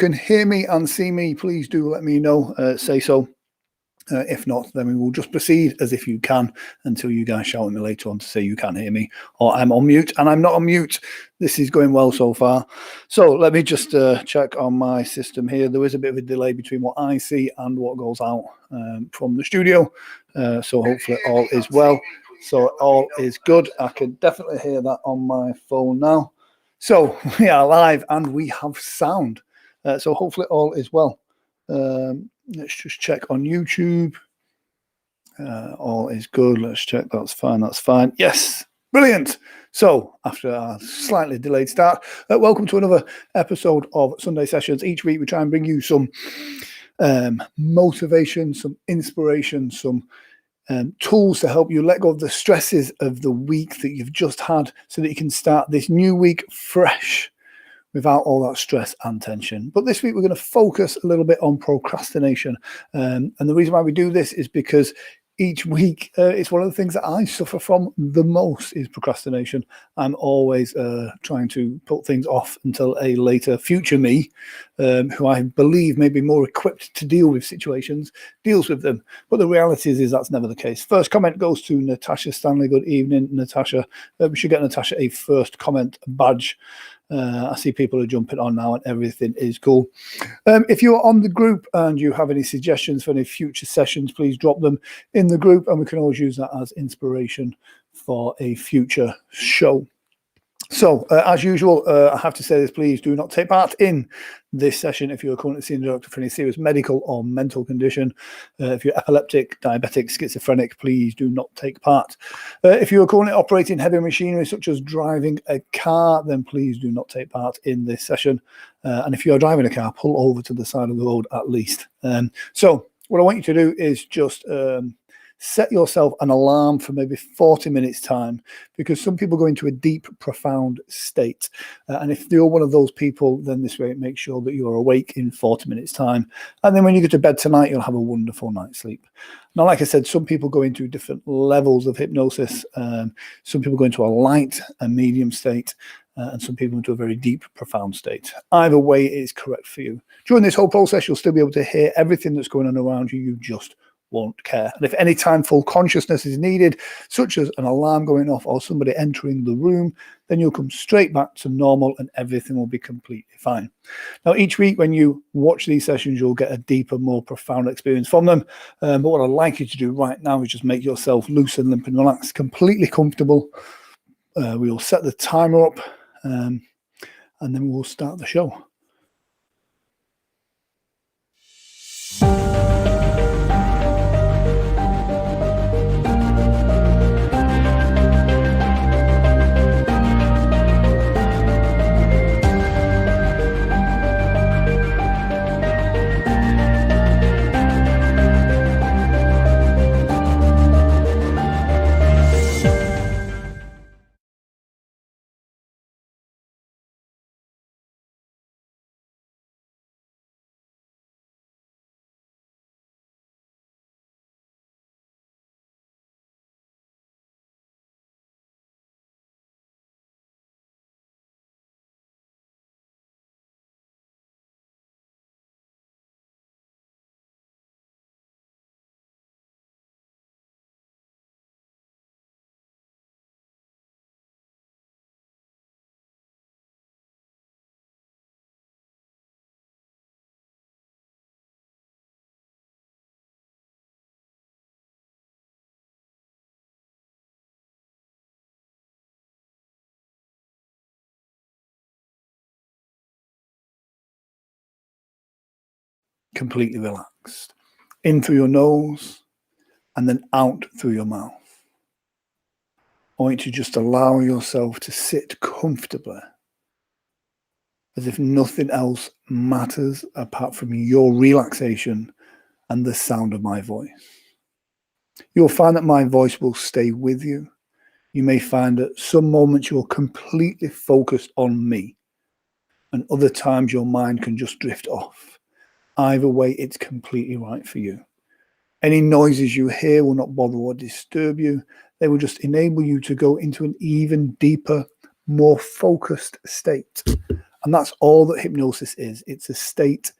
can hear me and see me, please do let me know. Say so. If not, then we will just proceed as if you can until you guys shout at me later on to say you can't hear me or I'm on mute, and I'm not on mute. This is going well so far. So let me just check on my system here. There is a bit of a delay between what I see and what goes out from the studio. So hopefully all is well. So all is good. I can definitely hear that on my phone now. So we are live and we have sound. So hopefully all is well. Let's just check on YouTube. All is good. Let's check. That's fine. That's fine. Yes. Brilliant. So after a slightly delayed start, welcome to another episode of Sunday Sessions. Each week we try and bring you some motivation, some inspiration, some tools to help you let go of the stresses of the week that you've just had so that you can start this new week fresh, without all that stress and tension. But this week we're going to focus a little bit on procrastination. And the reason why we do this is because each week it's one of the things that I suffer from the most is procrastination. I'm always trying to put things off until a later future me, who I believe may be more equipped to deal with situations, deals with them. But the reality is that's never the case. First comment goes to Natasha Stanley. Good evening, Natasha. We should get Natasha a first comment badge. I see people are jumping on now and everything is cool. If you're on the group and you have any suggestions for any future sessions, please drop them in the group and we can always use that as inspiration for a future show. So, as usual, I have to say this, please do not take part in this session if you're currently seeing a doctor for any serious medical or mental condition. If you're epileptic, diabetic, schizophrenic, please do not take part. If you are currently operating heavy machinery such as driving a car, then please do not take part in this session. And if you are driving a car, pull over to the side of the road at least. So, what I want you to do is just set yourself an alarm for maybe 40 minutes time, because some people go into a deep, profound state. And if you're one of those people, then this way make sure that you're awake in 40 minutes time. And then when you go to bed tonight, you'll have a wonderful night's sleep. Now, like I said, some people go into different levels of hypnosis. Some people go into a light, a medium state, and some people into a very deep, profound state. Either way is correct for you. During this whole process, you'll still be able to hear everything that's going on around you. You just won't care. And if any time full consciousness is needed, such as an alarm going off or somebody entering the room, then you'll come straight back to normal and everything will be completely fine. Now, each week when you watch these sessions, you'll get a deeper, more profound experience from them. But what I'd like you to do right now is just make yourself loose and limp and relaxed, completely comfortable. We'll set the timer up and then we'll start the show. Completely relaxed. In through your nose and then out through your mouth. I want you to just allow yourself to sit comfortably, as if nothing else matters apart from your relaxation and the sound of my voice. You'll find that my voice will stay with you. You may find that some moments you're completely focused on me, and other times your mind can just drift off. Either way, it's completely right for you. Any noises you hear will not bother or disturb you. They will just enable you to go into an even deeper, more focused state. And that's all that hypnosis is. It's a state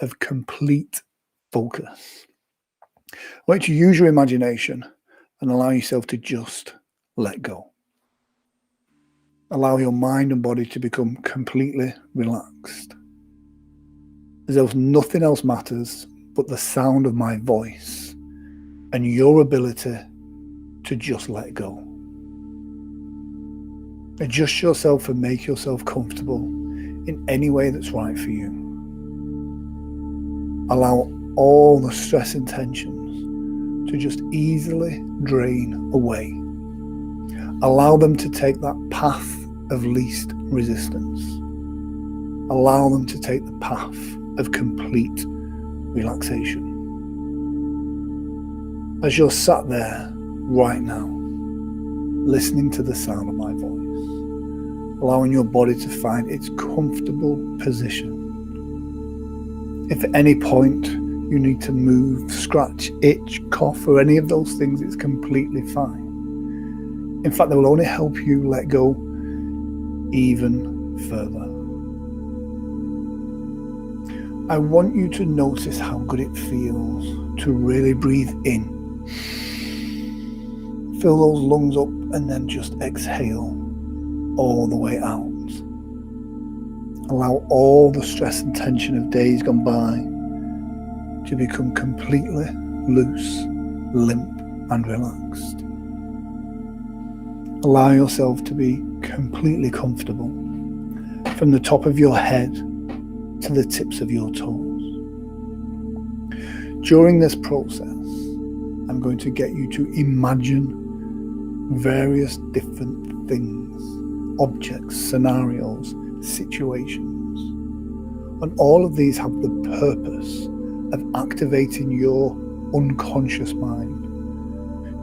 of complete focus. I want you to use your imagination and allow yourself to just let go. Allow your mind and body to become completely relaxed. As though nothing else matters but the sound of my voice and your ability to just let go. Adjust yourself and make yourself comfortable in any way that's right for you. Allow all the stress and tensions to just easily drain away. Allow them to take that path of least resistance. Allow them to take the path of complete relaxation. As you're sat there right now, listening to the sound of my voice, allowing your body to find its comfortable position. If at any point you need to move, scratch, itch, cough, or any of those things, it's completely fine. In fact, they will only help you let go even further. I want you to notice how good it feels to really breathe in. Fill those lungs up and then just exhale all the way out. Allow all the stress and tension of days gone by to become completely loose, limp and relaxed. Allow yourself to be completely comfortable from the top of your head to the tips of your toes. During this process, I'm going to get you to imagine various different things, objects, scenarios, situations. And all of these have the purpose of activating your unconscious mind,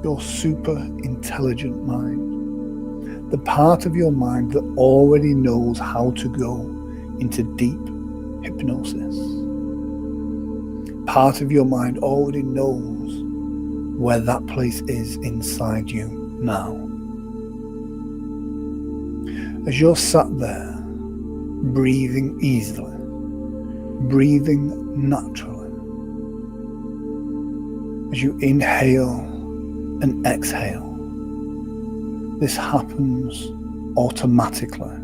your super intelligent mind, the part of your mind that already knows how to go into deep hypnosis. Part of your mind already knows where that place is inside you now. As you're sat there, breathing easily, breathing naturally, as you inhale and exhale, this happens automatically.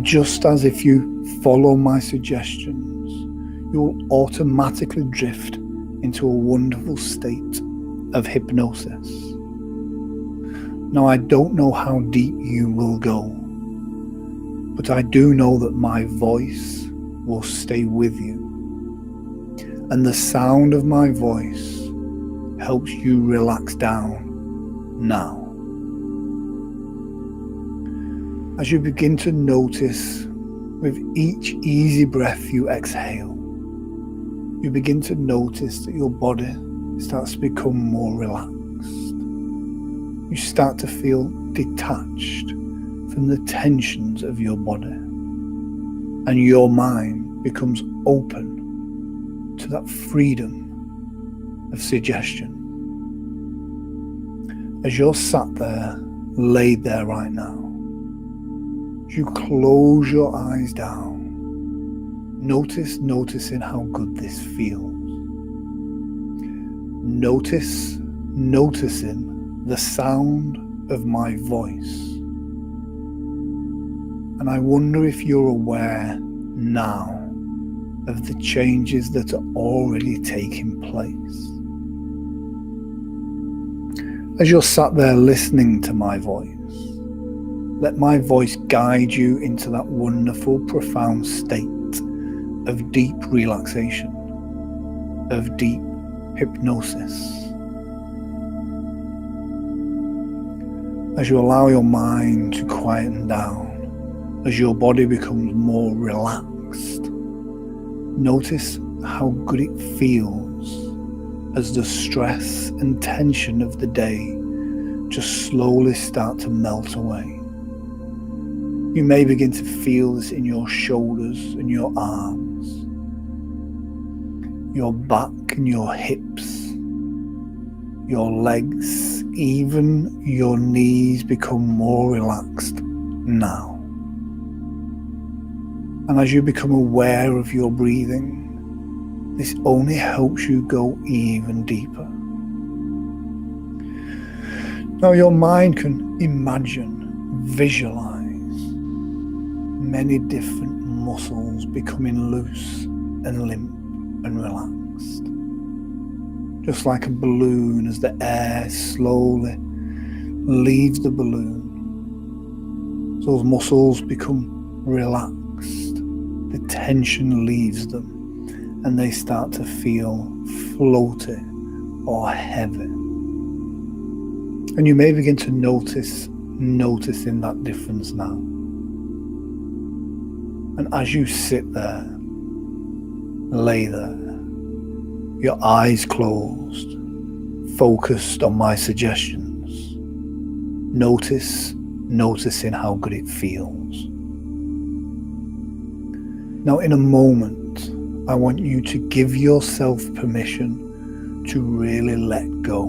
Just as if you follow my suggestions, you'll automatically drift into a wonderful state of hypnosis. Now, I don't know how deep you will go, but I do know that my voice will stay with you. And the sound of my voice helps you relax down now. As you begin to notice with each easy breath you exhale, you begin to notice that your body starts to become more relaxed. You start to feel detached from the tensions of your body, and your mind becomes open to that freedom of suggestion. As you're sat there, laid there right now, you close your eyes down, noticing how good this feels. Noticing the sound of my voice. And I wonder if you're aware now of the changes that are already taking place. As you're sat there listening to my voice, let my voice guide you into that wonderful, profound state of deep relaxation, of deep hypnosis. As you allow your mind to quieten down, as your body becomes more relaxed, notice how good it feels as the stress and tension of the day just slowly start to melt away. You may begin to feel this in your shoulders and your arms, your back and your hips, your legs, even your knees become more relaxed now. And as you become aware of your breathing, this only helps you go even deeper. Now your mind can imagine, visualize many different muscles becoming loose and limp and relaxed. Just like a balloon, as the air slowly leaves the balloon, those muscles become relaxed, the tension leaves them, and they start to feel floaty or heavy. And you may begin to noticing that difference now. And as you sit there, lay there, your eyes closed, focused on my suggestions, noticing how good it feels. Now in a moment, I want you to give yourself permission to really let go,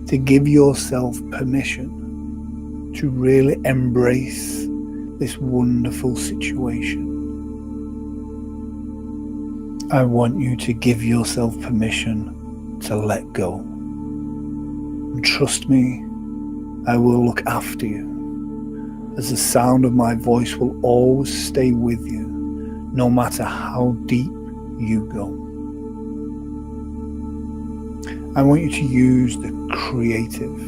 to give yourself permission to really embrace this wonderful situation. I want you to give yourself permission to let go. And trust me, I will look after you, as the sound of my voice will always stay with you, no matter how deep you go. I want you to use the creative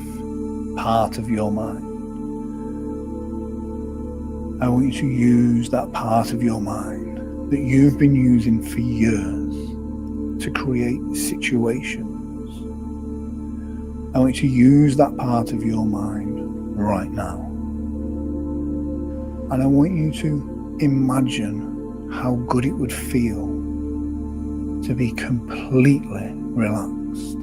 part of your mind. I want you to use that part of your mind that you've been using for years to create situations. I want you to use that part of your mind right now. And I want you to imagine how good it would feel to be completely relaxed.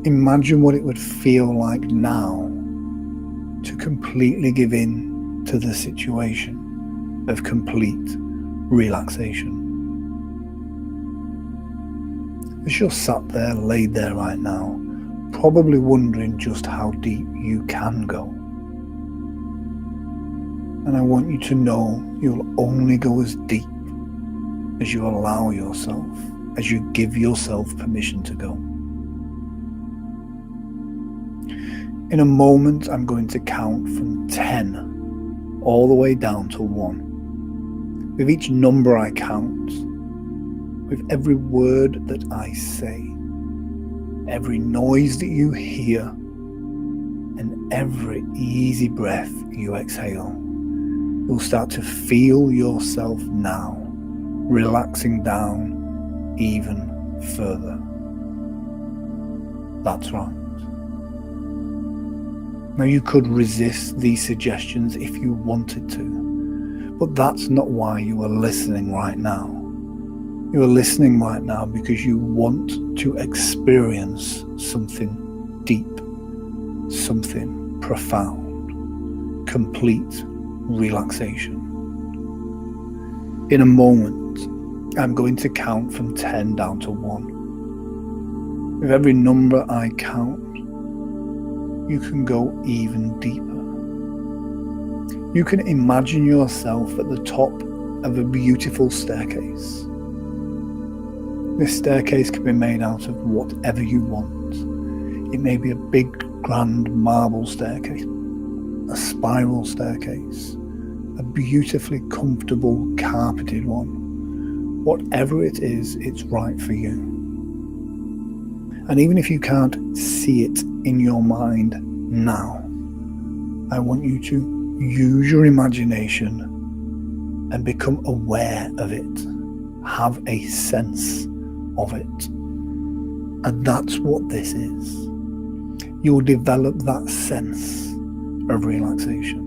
Imagine what it would feel like now to completely give in to the situation of complete relaxation. As you're sat there, laid there right now, probably wondering just how deep you can go. And I want you to know you'll only go as deep as you allow yourself, as you give yourself permission to go. In a moment, I'm going to count from 10 all the way down to 1. With each number I count, with every word that I say, every noise that you hear, and every easy breath you exhale, you'll start to feel yourself now relaxing down even further. That's right. Now you could resist these suggestions if you wanted to, but that's not why you are listening right now. You are listening right now because you want to experience something deep, something profound, complete relaxation. In a moment, I'm going to count from 10 down to 1. With every number I count, you can go even deeper. You can imagine yourself at the top of a beautiful staircase. This staircase can be made out of whatever you want. It may be a big, grand marble staircase, a spiral staircase, a beautifully comfortable carpeted one. Whatever it is, it's right for you. And even if you can't see it in your mind now, I want you to use your imagination and become aware of it. Have a sense of it. And that's what this is. You will develop that sense of relaxation.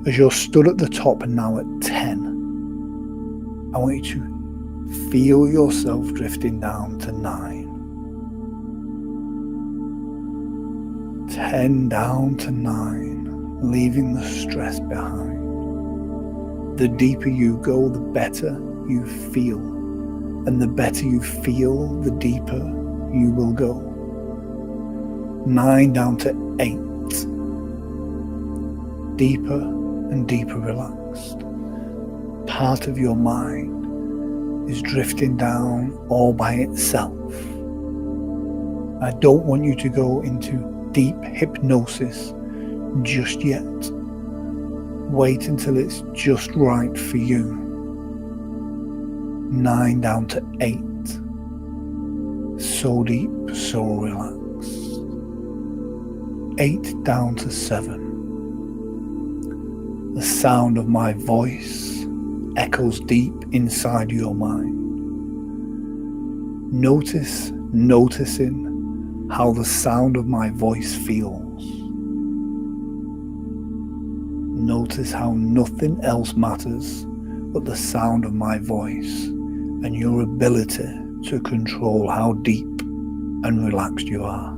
As you're stood at the top now at 10, I want you to feel yourself drifting down to 9. 10 down to 9, leaving the stress behind. The deeper you go, the better you feel. And the better you feel, the deeper you will go. 9 down to 8. Deeper and deeper relaxed. Part of your mind is drifting down all by itself. I don't want you to go into deep hypnosis just yet. Wait until it's just right for you. 9 down to 8. So deep, so relaxed. 8 down to 7. The sound of my voice echoes deep inside your mind. Noticing how the sound of my voice feels. Notice how nothing else matters but the sound of my voice and your ability to control how deep and relaxed you are.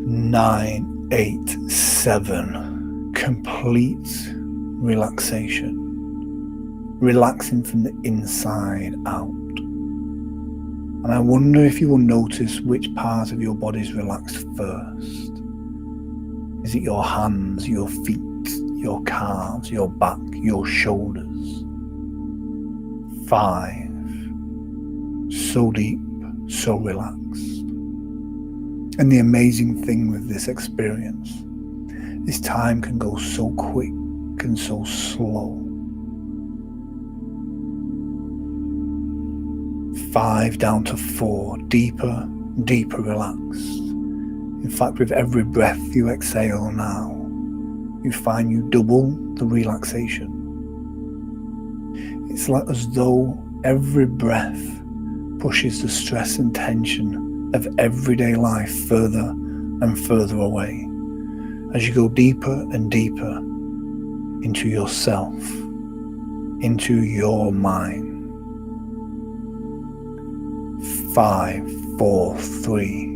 9, 8, 7. Complete relaxation. Relaxing from the inside out. And I wonder if you will notice which part of your body is relaxed first. Is it your hands, your feet, your calves, your back, your shoulders? 5. So deep, so relaxed. And the amazing thing with this experience, this time can go so quick and so slow. 5 down to 4, deeper, deeper relaxed. In fact, with every breath you exhale now, you find you double the relaxation. It's like as though every breath pushes the stress and tension of everyday life further and further away as you go deeper and deeper into yourself, into your mind. 5, 4, 3.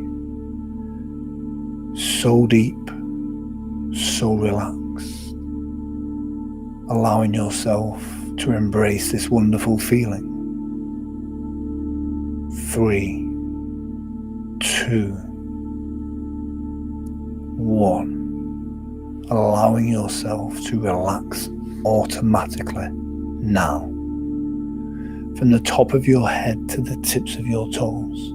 So deep, so relaxed, allowing yourself to embrace this wonderful feeling. 3, 2, 1. Allowing yourself to relax automatically now. From the top of your head to the tips of your toes.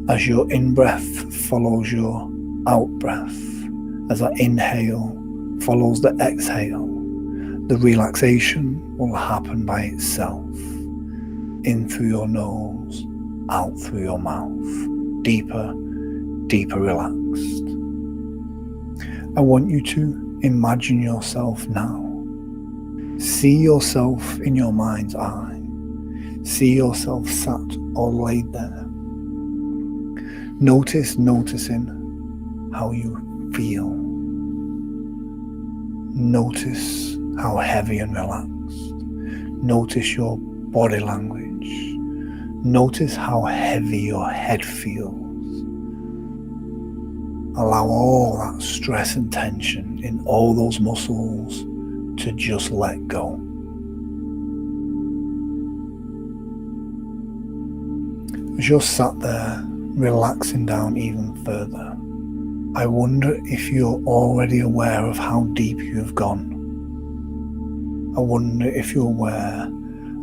As your in-breath follows your out-breath. As that inhale follows the exhale. The relaxation will happen by itself. In through your nose, out through your mouth. Deeper, deeper relaxed. I want you to imagine yourself now. See yourself in your mind's eye. See yourself sat or laid there. Noticing how you feel. Notice how heavy and relaxed. Notice your body language. Notice how heavy your head feels. Allow all that stress and tension in all those muscles to just let go. As you're sat there, relaxing down even further, I wonder if you're already aware of how deep you have gone. I wonder if you're aware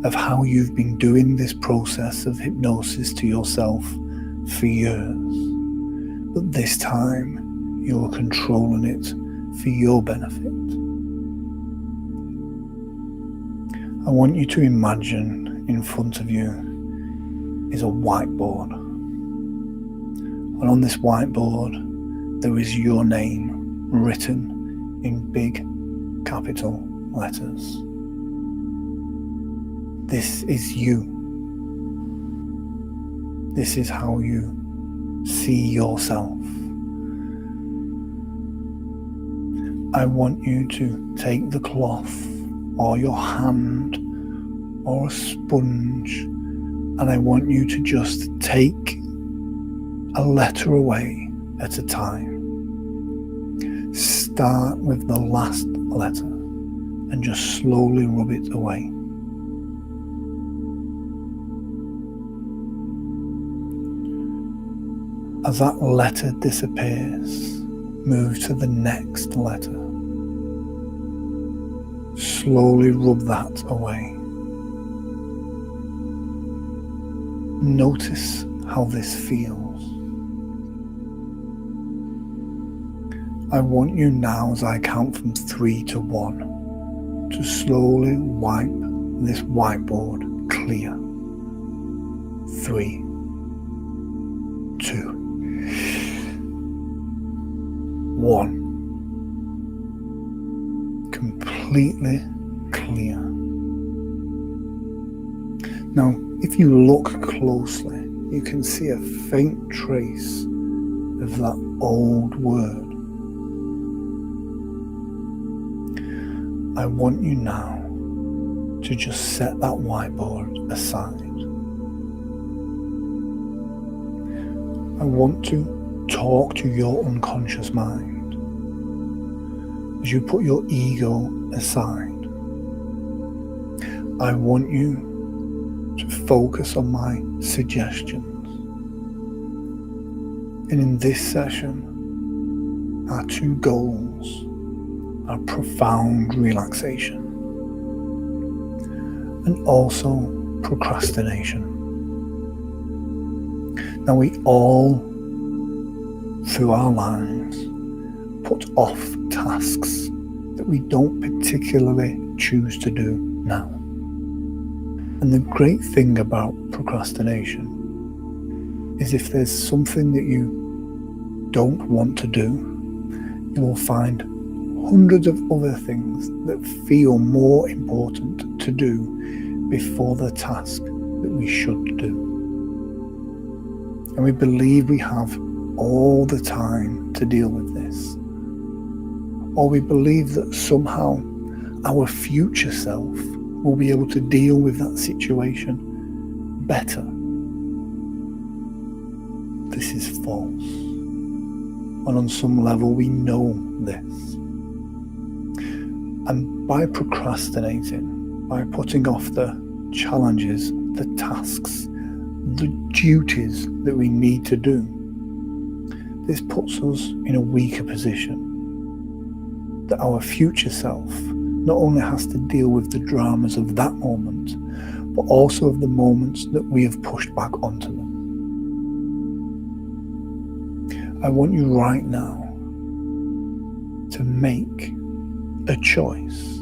of how you've been doing this process of hypnosis to yourself for years. But this time, you're controlling it for your benefit. I want you to imagine in front of you is a whiteboard. And on this whiteboard, there is your name written in big capital letters. This is you. This is how you see yourself. I want you to take the cloth or your hand or a sponge, and I want you to just take a letter away at a time. Start with the last letter and just slowly rub it away. As that letter disappears, Move to the next letter. Slowly rub that away. Notice how this feels. I want you now, as I count from 3 to 1, to slowly wipe this whiteboard clear. 3, 2, 1. Completely clear. Now, if you look closely, you can see a faint trace of that old word. I want you now to just set that whiteboard aside. I want to talk to your unconscious mind. As you put your ego aside, I want you to focus on my suggestions. And in this session, our 2 goals are profound relaxation and also procrastination. Now, we all, through our lives, put off tasks that we don't particularly choose to do now. And the great thing about procrastination is if there's something that you don't want to do, you will find hundreds of other things that feel more important to do before the task that we should do. And we believe we have all the time to deal with this. Or we believe that somehow our future self will be able to deal with that situation better. This is false. And on some level we know this. And by procrastinating, by putting off the challenges, the tasks, the duties that we need to do, this puts us in a weaker position. That our future self not only has to deal with the dramas of that moment, but also of the moments that we have pushed back onto them. I want you right now to make a choice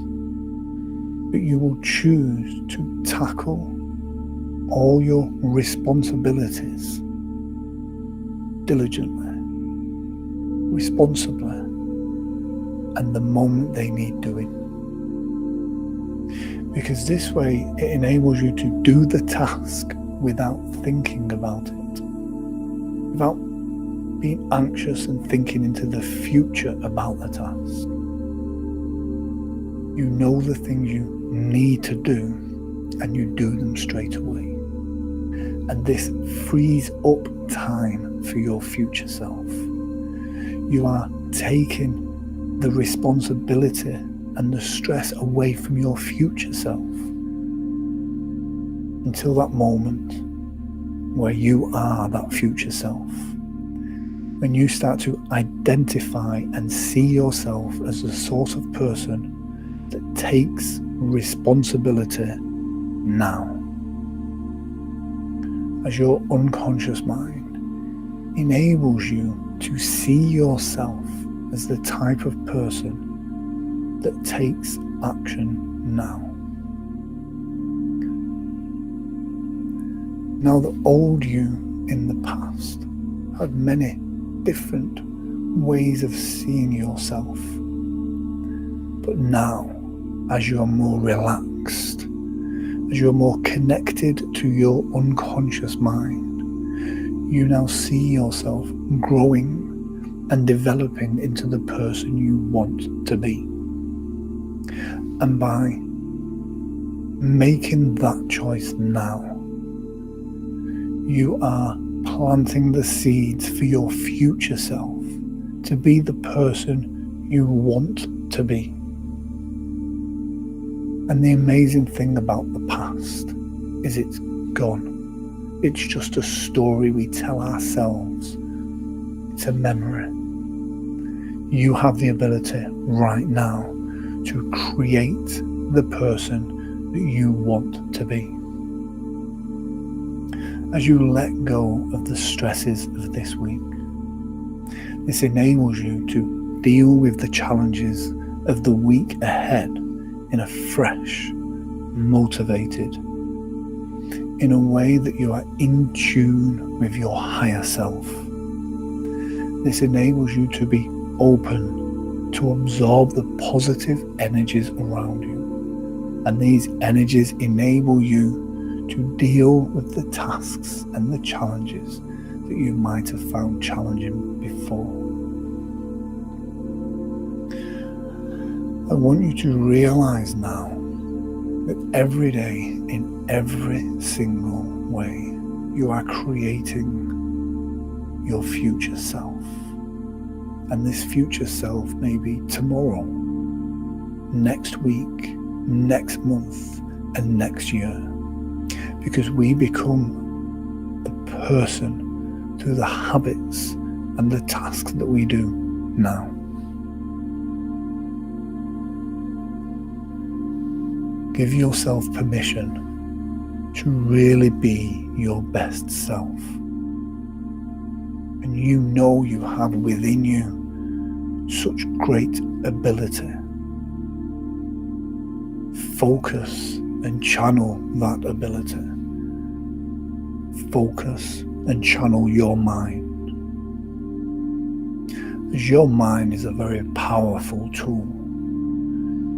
that you will choose to tackle all your responsibilities diligently, responsibly, and the moment they need doing. Because this way it enables you to do the task without thinking about it, without being anxious and thinking into the future about the task. You know the things you need to do and you do them straight away. And this frees up time for your future self. You are taking the responsibility and the stress away from your future self until that moment where you are that future self. When you start to identify and see yourself as the sort of person that takes responsibility now. As your unconscious mind enables you to see yourself as the type of person that takes action now. Now, the old you in the past had many different ways of seeing yourself. But now, as you are more relaxed, as you are more connected to your unconscious mind, you now see yourself growing and developing into the person you want to be. And by making that choice now, you are planting the seeds for your future self to be the person you want to be. And the amazing thing about the past is it's gone. It's just a story we tell ourselves. It's a memory. You have the ability right now to create the person that you want to be. As you let go of the stresses of this week, this enables you to deal with the challenges of the week ahead in a fresh, motivated, in a way that you are in tune with your higher self. This enables you to be open to absorb the positive energies around you. And these energies enable you to deal with the tasks and the challenges that you might have found challenging before. I want you to realize now that every day, in every single way, you are creating your future self. And this future self may be tomorrow, next week, next month, and next year. Because we become the person through the habits and the tasks that we do now. Give yourself permission to really be your best self. And you know you have within you such great ability. Focus and channel that ability. Focus and channel your mind. As your mind is a very powerful tool.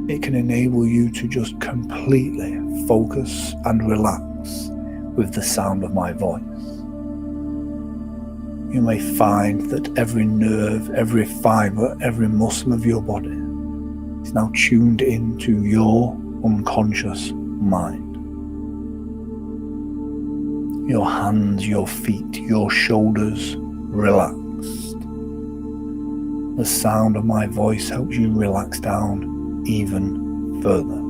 It can enable you to just completely focus and relax with the sound of my voice. You may find that every nerve, every fibre, every muscle of your body is now tuned into your unconscious mind. Your hands, your feet, your shoulders relaxed. The sound of my voice helps you relax down even further.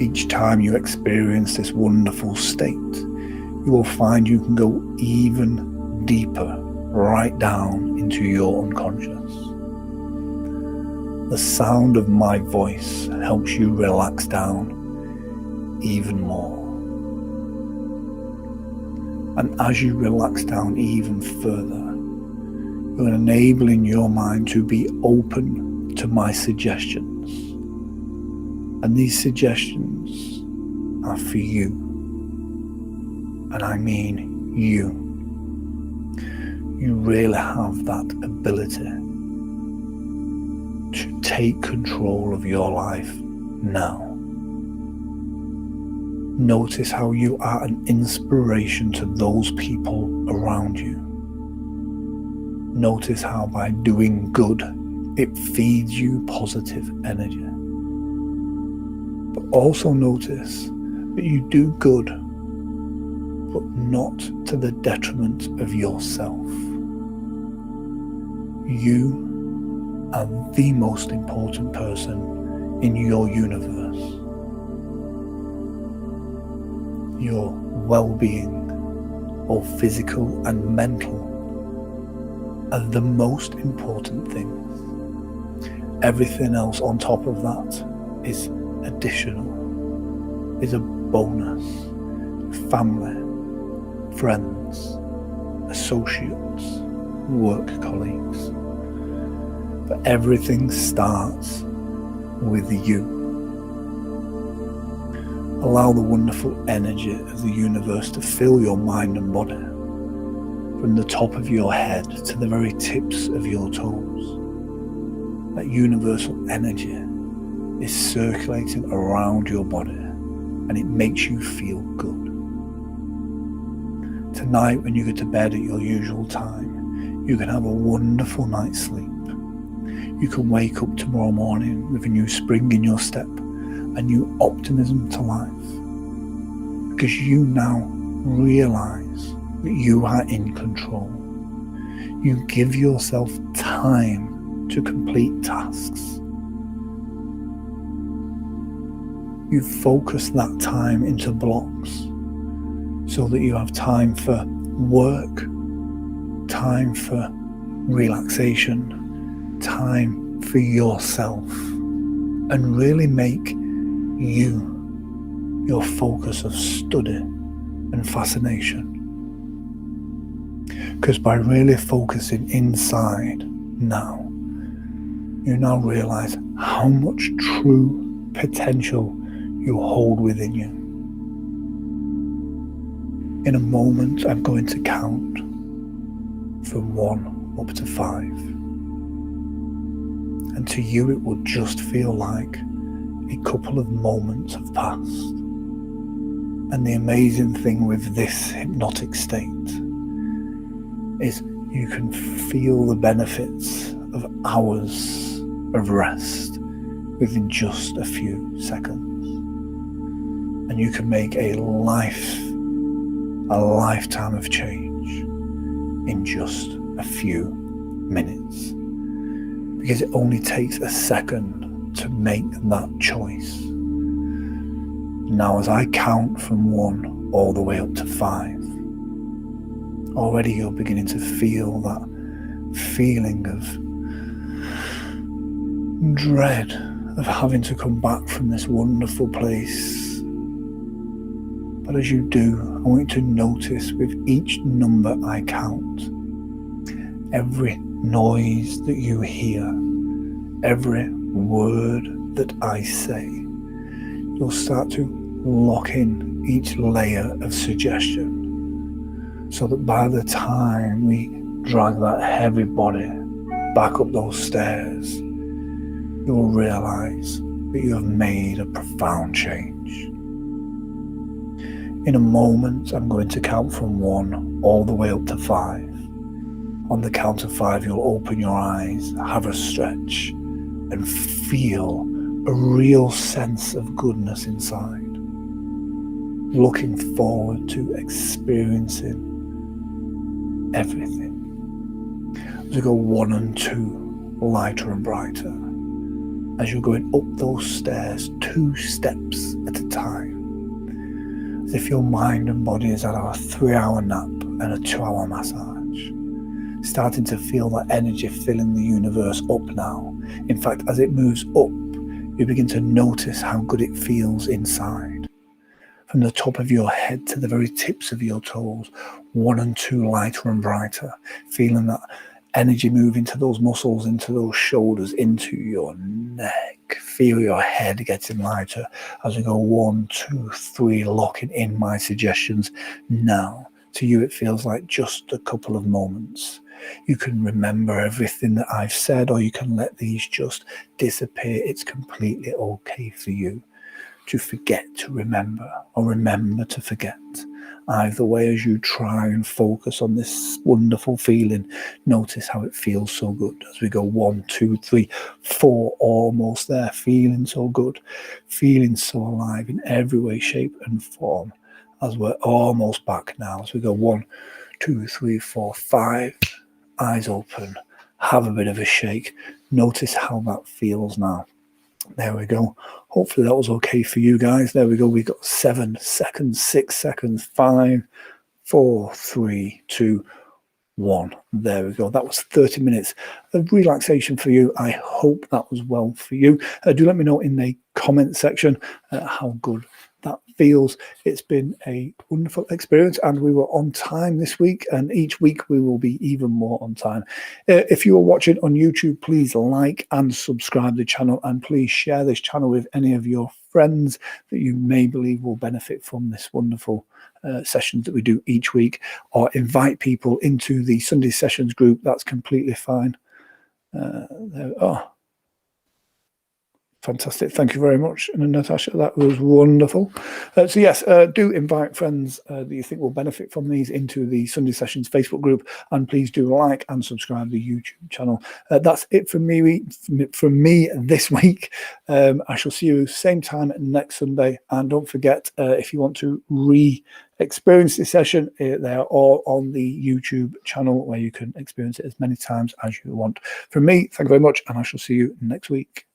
Each time you experience this wonderful state, you will find you can go even deeper, right down into your unconscious. The sound of my voice helps you relax down even more. And as you relax down even further, you're enabling your mind to be open to my suggestions. And these suggestions are for you. And I mean you. You really have that ability to take control of your life now. Notice how you are an inspiration to those people around you. Notice how by doing good, it feeds you positive energy. But also notice that you do good, but not to the detriment of yourself. You are the most important person in your universe. Your well-being, both physical and mental, are the most important things. Everything else on top of that is additional, is a bonus. Family, friends, associates, work colleagues. But everything starts with you. Allow the wonderful energy of the universe to fill your mind and body, from the top of your head to the very tips of your toes. That universal energy is circulating around your body, and it makes you feel good. Tonight, when you go to bed at your usual time, you can have a wonderful night's sleep. You can wake up tomorrow morning with a new spring in your step, a new optimism to life, because you now realize that you are in control. You give yourself time to complete tasks. You focus that time into blocks so that you have time for work, time for relaxation, time for yourself, and really make you your focus of study and fascination. Because by really focusing inside now, you now realize how much true potential you hold within you. In a moment, I'm going to count from 1 up to 5. And to you, it will just feel like a couple of moments have passed. And the amazing thing with this hypnotic state is you can feel the benefits of hours of rest within just a few seconds. And you can make a lifetime of change in just a few minutes. Because it only takes a second to make that choice. Now, as I count from 1 all the way up to 5, already you're beginning to feel that feeling of dread of having to come back from this wonderful place. But as you do, I want you to notice with each number I count, every noise that you hear, every word that I say, you'll start to lock in each layer of suggestion, so that by the time we drag that heavy body back up those stairs, you'll realize that you have made a profound change. In a moment, I'm going to count from 1 all the way up to 5. On the count of 5, you'll open your eyes, have a stretch, and feel a real sense of goodness inside. Looking forward to experiencing everything. As you go 1 and 2, lighter and brighter. As you're going up those stairs 2 steps at a time. As if your mind and body has had a 3-hour nap and a 2-hour massage. Starting to feel that energy filling the universe up now. In fact, as it moves up, you begin to notice how good it feels inside. From the top of your head to the very tips of your toes, 1 and 2 lighter and brighter, feeling that energy move into those muscles, into those shoulders, into your neck. Feel your head getting lighter as we go 1, 2, 3, locking in my suggestions now. To you, it feels like just a couple of moments. You can remember everything that I've said, or you can let these just disappear. It's completely okay for you to forget to remember, or remember to forget. Either way, as you try and focus on this wonderful feeling, notice how it feels so good. As we go 1, 2, 3, 4, almost there, feeling so good, feeling so alive in every way, shape and form. As we're almost back now, as we go 1, 2, 3, 4, 5, eyes open, have a bit of a shake. Notice how that feels now. There we go. Hopefully that was okay for you guys. There we go. We got 7 seconds, 6 seconds, 5, 4, 3, 2, 1. There we go. That was 30 minutes of relaxation for you. I hope that was well for you. Do let me know in the comment section how good that feels. It's been a wonderful experience, and we were on time this week, and each week we will be even more on time. If you are watching on YouTube, please like and subscribe to the channel, and please share this channel with any of your friends that you may believe will benefit from this wonderful sessions that we do each week, or invite people into the Sunday sessions group. That's completely fine. Fantastic. Thank you very much, Natasha. That was wonderful. So yes, do invite friends that you think will benefit from these into the Sunday Sessions Facebook group, and please do like and subscribe to the YouTube channel. That's it from me this week. I shall see you same time next Sunday, and don't forget, if you want to experience this session, they are all on the YouTube channel, where you can experience it as many times as you want. From me, thank you very much, and I shall see you next week.